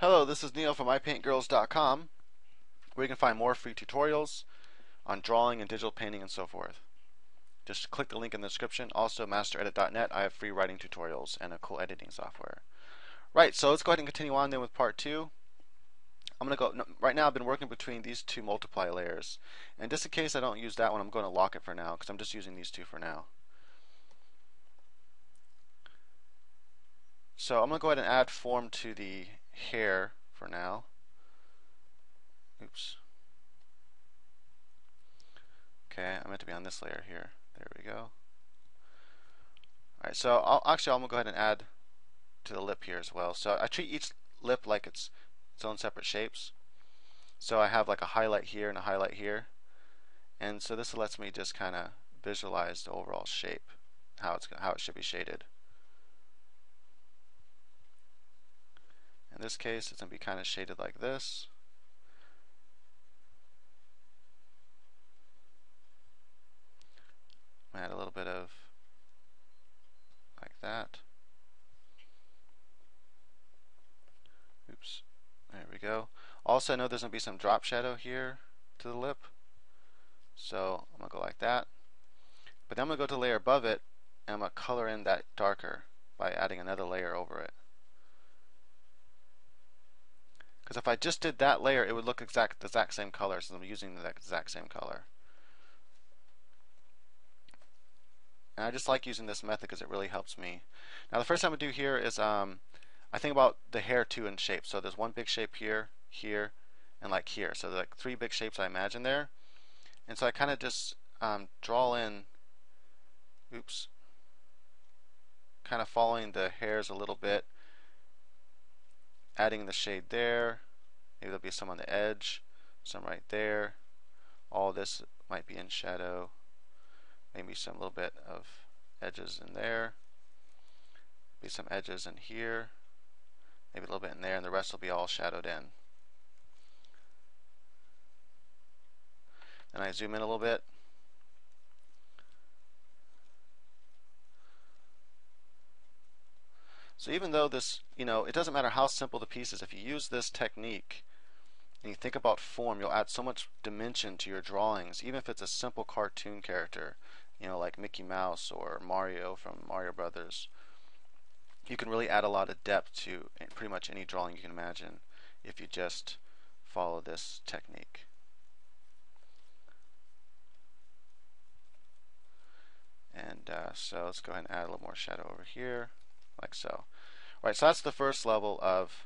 Hello, this is Neil from iPaintGirls.com, where you can find more free tutorials on drawing and digital painting and so forth. Just click the link in the description. Also, masteredit.net, I have free writing tutorials and a cool editing software. Right, so let's go ahead and continue on then with part 2. I'm going to go, right now I've been working between these two multiply layers. And just in case I don't use that one, I'm going to lock it for now, because I'm just using these two for now. So I'm going to go ahead and add form to the hair for now. Oops. Okay, I meant to be on this layer here. There we go. Alright, so I'm going to go ahead and add to the lip here as well. So I treat each lip like it's own separate shapes. So I have like a highlight here and a highlight here. And so this lets me just kind of visualize the overall shape, how it should be shaded. In this case, it's going to be kind of shaded like this. Add a little bit of like that. Oops, there we go. Also, I know there's going to be some drop shadow here to the lip, so I'm going to go like that. But then I'm going to go to the layer above it, and I'm going to color in that darker by adding another layer over it. Because if I just did that layer, it would look the exact same color, since I'm using the exact same color. And I just like using this method because it really helps me. Now the first thing I'm going to do here is I think about the hair too in shape. So there's one big shape here, here, and like here. So there's like three big shapes I imagine there. And so I kind of just draw in, oops, kind of following the hairs a little bit, adding the shade there. Maybe there'll be some on the edge, some right there. All this might be in shadow. Maybe some little bit of edges in there. Maybe some edges in here. Maybe a little bit in there, and the rest will be all shadowed in. And I zoom in a little bit. So even though this, it doesn't matter how simple the piece is, if you use this technique and you think about form, you'll add so much dimension to your drawings, even if it's a simple cartoon character, like Mickey Mouse or Mario from Mario Brothers. You can really add a lot of depth to pretty much any drawing you can imagine if you just follow this technique. And so let's go ahead and add a little more shadow over here, like so. Alright, so that's the first level of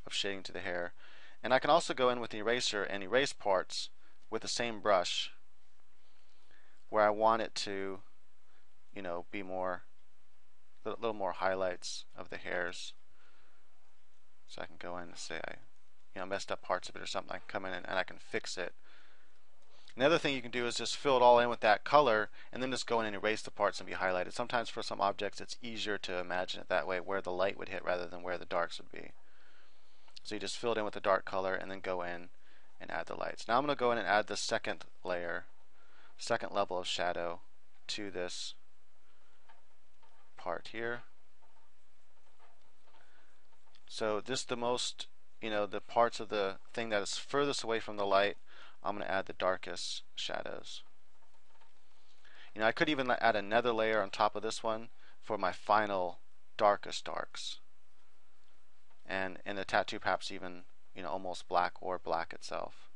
shading to the hair. And I can also go in with the eraser and erase parts with the same brush where I want it to, be more, a little more highlights of the hairs. So I can go in and say I messed up parts of it or something. I can come in and I can fix it. Another thing you can do is just fill it all in with that color and then just go in and erase the parts and be highlighted. Sometimes for some objects it's easier to imagine it that way, where the light would hit rather than where the darks would be. So you just fill it in with the dark color and then go in and add the lights. Now I'm going to go in and add the second layer, second level of shadow to this part here. So this the most, the parts of the thing that is furthest away from the light, I'm going to add the darkest shadows. I could even add another layer on top of this one for my final darkest darks. And in the tattoo perhaps even, almost black or black itself.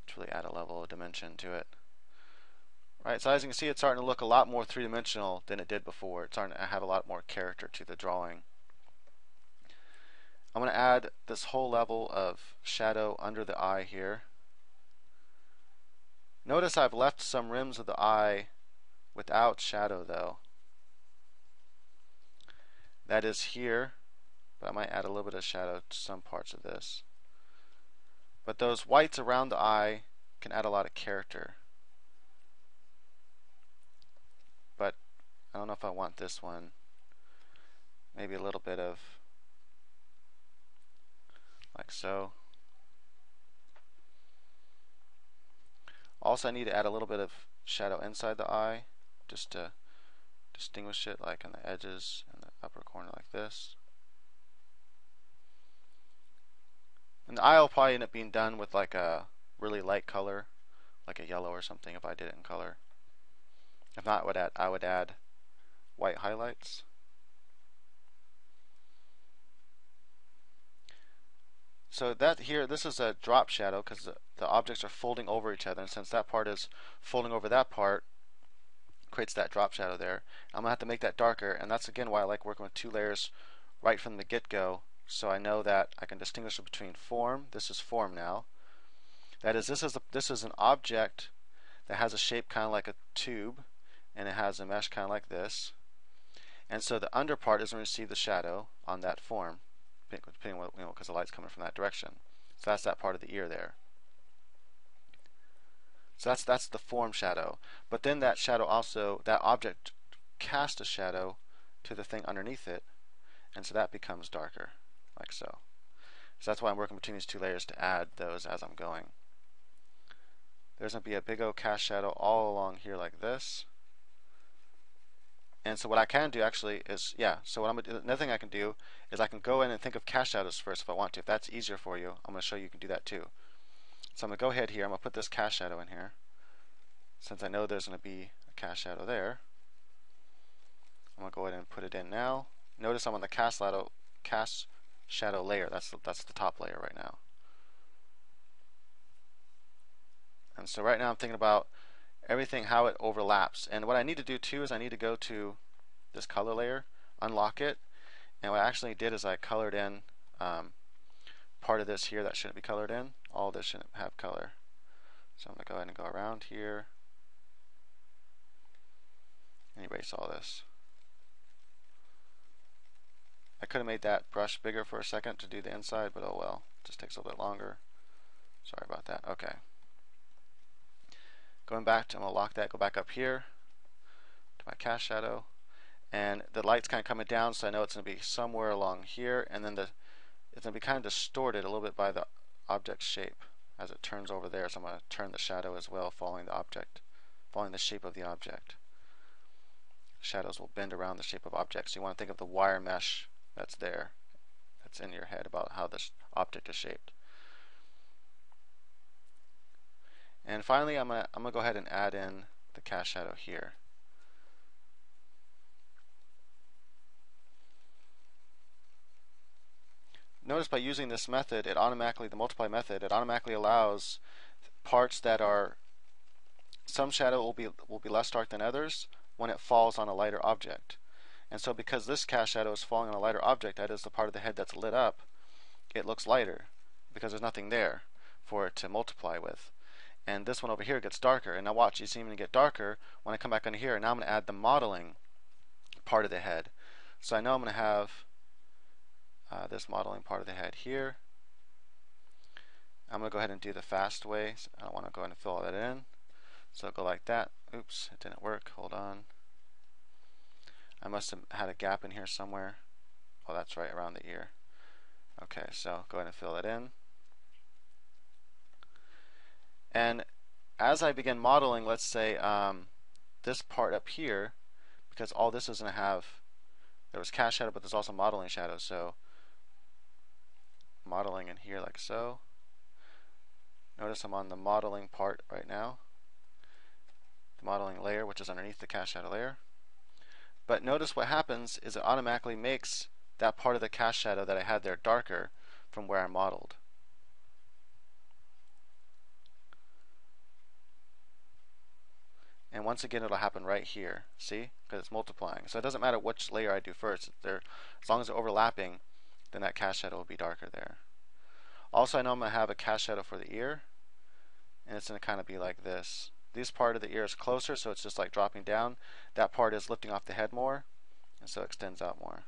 To really add a level of dimension to it. Right, so as you can see, it's starting to look a lot more three-dimensional than it did before. It's starting to have a lot more character to the drawing. I'm going to add this whole level of shadow under the eye here. Notice I've left some rims of the eye without shadow though. That is here, but I might add a little bit of shadow to some parts of this. But those whites around the eye can add a lot of character. But I don't know if I want this one. Maybe a little bit of like so. Also I need to add a little bit of shadow inside the eye just to distinguish it, like on the edges and the upper corner like this. And the eye will probably end up being done with like a really light color, like a yellow or something if I did it in color. If not, I would add white highlights. So that here, this is a drop shadow because the objects are folding over each other, and since that part is folding over that part, creates that drop shadow there. I'm gonna have to make that darker, and that's again why I like working with two layers right from the get-go, so I know that I can distinguish between form. This is form now. That is, this is an object that has a shape kind of like a tube, and it has a mesh kind of like this. And so the under part is going to receive the shadow on that form, depending on what, because the light's coming from that direction. So that's that part of the ear there. So that's the form shadow. But then that shadow also, that object casts a shadow to the thing underneath it, and so that becomes darker, like so. So that's why I'm working between these two layers to add those as I'm going. There's going to be a big old cast shadow all along here like this. And so what I can do actually is, so what I'm gonna do, another thing I can do is I can go in and think of cast shadows first if I want to. If that's easier for you, I'm going to show you can do that too. So I'm going to go ahead here, I'm going to put this cast shadow in here. Since I know there's going to be a cast shadow there, I'm going to go ahead and put it in now. Notice I'm on the cast shadow layer. That's the top layer right now. And so right now I'm thinking about everything, how it overlaps. And what I need to do too is I need to go to this color layer, unlock it, and what I actually did is I colored in part of this here that shouldn't be colored in. All this shouldn't have color. So I'm going to go ahead and go around here and erase all this. I could have made that brush bigger for a second to do the inside, but oh well. It just takes a little bit longer. Sorry about that. Okay. Going back to, I'm going to lock that, go back up here to my cast shadow. And the light's kind of coming down, so I know it's going to be somewhere along here. And then it's going to be kind of distorted a little bit by the object shape as it turns over there. So I'm going to turn the shadow as well, following the object, following the shape of the object. Shadows will bend around the shape of objects. So you want to think of the wire mesh that's there, that's in your head about how this object is shaped. And finally, I'm gonna go ahead and add in the cast shadow here. Notice by using this method, the multiply method, it automatically allows parts that are, some shadow will be less dark than others when it falls on a lighter object. And so because this cast shadow is falling on a lighter object, that is the part of the head that's lit up, it looks lighter because there's nothing there for it to multiply with. And this one over here gets darker. And now watch, you see it get darker when I come back under here. And now I'm going to add the modeling part of the head. So I know I'm going to have this modeling part of the head here. I'm going to go ahead and do the fast way. So I want to go ahead and fill all that in. So I'll go like that. Oops, it didn't work. Hold on. I must have had a gap in here somewhere. Oh, that's right, around the ear. Okay, so go ahead and fill it in. And as I begin modeling, let's say this part up here, because all this is going to have, there was cast shadow, but there's also modeling shadow. So modeling in here like so. Notice I'm on the modeling part right now. The modeling layer, which is underneath the cast shadow layer. But notice what happens is it automatically makes that part of the cast shadow that I had there darker from where I modeled. And once again, it'll happen right here. See? Because it's multiplying. So it doesn't matter which layer I do first. As long as they're overlapping, then that cast shadow will be darker there. Also, I know I'm going to have a cast shadow for the ear. And it's going to kind of be like this. This part of the ear is closer, so it's just like dropping down. That part is lifting off the head more, and so it extends out more.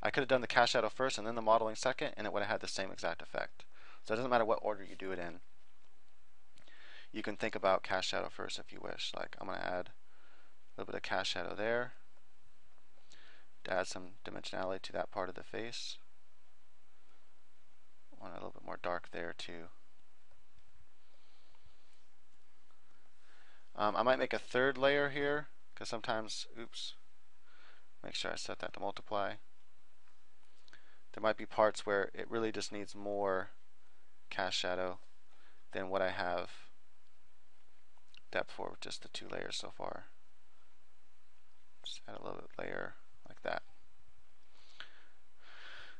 I could have done the cast shadow first and then the modeling second, and it would have had the same exact effect. So it doesn't matter what order you do it in. You can think about cast shadow first if you wish. Like, I'm going to add a little bit of cast shadow there to add some dimensionality to that part of the face. I want a little bit more dark there too. I might make a third layer here because sometimes, oops, make sure I set that to multiply. There might be parts where it really just needs more cast shadow than what I have depth for with just the 2 layers so far. Just add a little bit layer like that.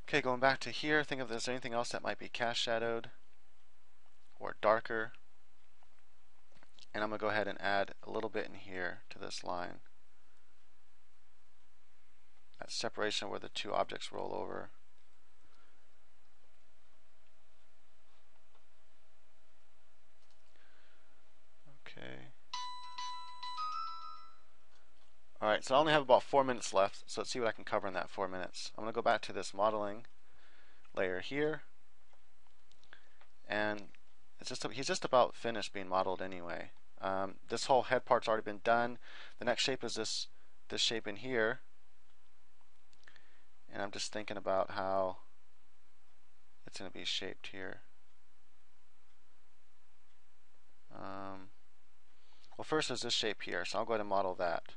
Okay, going back to here, think if there's anything else that might be cast shadowed or darker. And I'm going to go ahead and add a little bit in here to this line. That separation where the 2 objects roll over. Okay. Alright, so I only have about 4 minutes left, so let's see what I can cover in that 4 minutes. I'm going to go back to this modeling layer here. And he's just about finished being modeled anyway. This whole head part's already been done. The next shape is this shape in here. And I'm just thinking about how it's going to be shaped here. Well, first there's this shape here, so I'll go ahead and model that.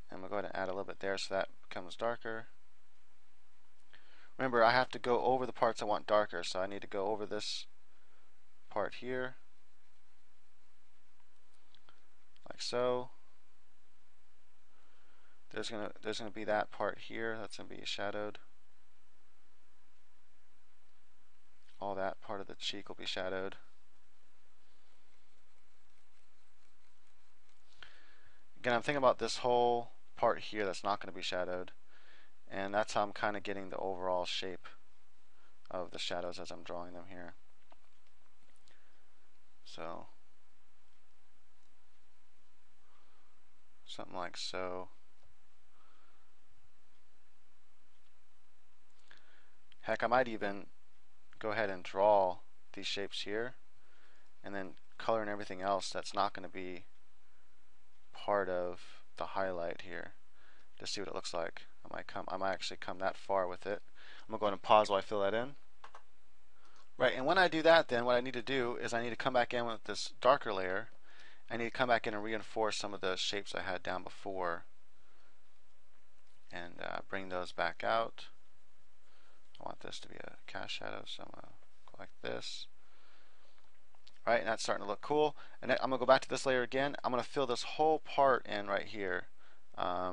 And we'll go ahead and add a little bit there so that becomes darker. Remember, I have to go over the parts I want darker, so I need to go over this part here, like so. There's gonna be that part here that's gonna be shadowed. All that part of the cheek will be shadowed. Again, I'm thinking about this whole part here that's not going to be shadowed, and that's how I'm kind of getting the overall shape of the shadows as I'm drawing them here. So something like so. Heck, I might even go ahead and draw these shapes here and then color and everything else that's not going to be part of the highlight here to see what it looks like. I might actually come that far with it. I'm going to go ahead and pause while I fill that in. Right, and when I do that, then what I need to do is I need to come back in with this darker layer. I need to come back in and reinforce some of the shapes I had down before and bring those back out. I want this to be a cast shadow, so I'm going to go like this. Right, and that's starting to look cool. And then I'm going to go back to this layer again. I'm going to fill this whole part in right here. Yeah,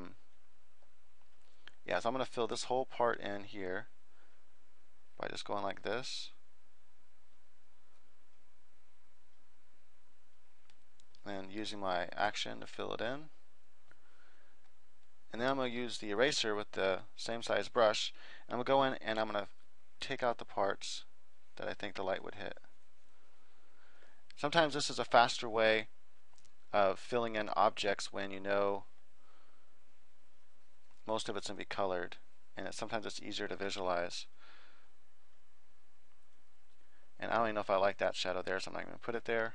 so I'm going to fill this whole part in here by just going like this. And using my action to fill it in. And then I'm going to use the eraser with the same size brush. And I'm going to go in and I'm going to take out the parts that I think the light would hit. Sometimes this is a faster way of filling in objects when you know most of it's going to be colored, and sometimes it's easier to visualize. And I don't even know if I like that shadow there, so I'm not going to put it there,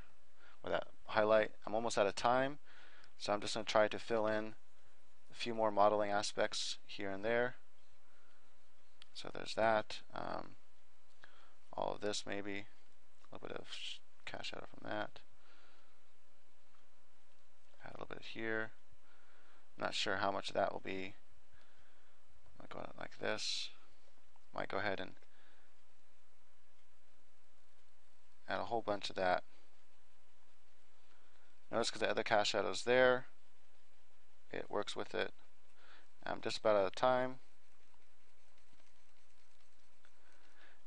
or that highlight. I'm almost out of time, so I'm just going to try to fill in a few more modeling aspects here and there. So there's that. All of this maybe, a little bit of cast shadow from that. Add a little bit here. I'm not sure how much of that will be. I'm going to go like this. Might go ahead and add a whole bunch of that. Notice because the other cast shadow's there, it works with it. I'm just about out of time.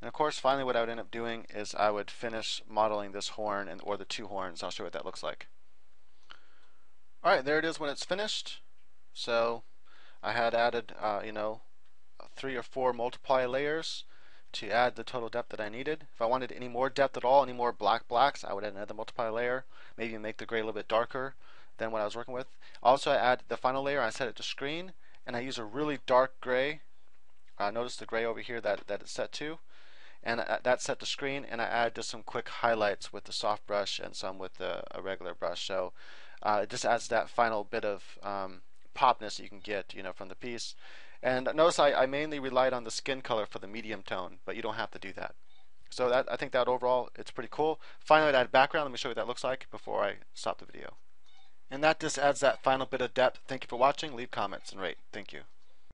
And of course, finally what I would end up doing is I would finish modeling this horn or the 2 horns. I'll show you what that looks like. Alright, there it is when it's finished. So I had added 3 or 4 multiply layers to add the total depth that I needed. If I wanted any more depth at all, any more blacks, I would add another multiply layer, maybe make the gray a little bit darker than what I was working with. Also, I add the final layer, I set it to screen, and I use a really dark gray. Notice the gray over here that it's set to. And that's set to screen, and I add just some quick highlights with the soft brush and some with a regular brush. So it just adds that final bit of popness that you can get, from the piece. And notice I mainly relied on the skin color for the medium tone, but you don't have to do that. So I think that overall it's pretty cool. Finally, I'd add background. Let me show you what that looks like before I stop the video. And that just adds that final bit of depth. Thank you for watching. Leave comments and rate. Thank you.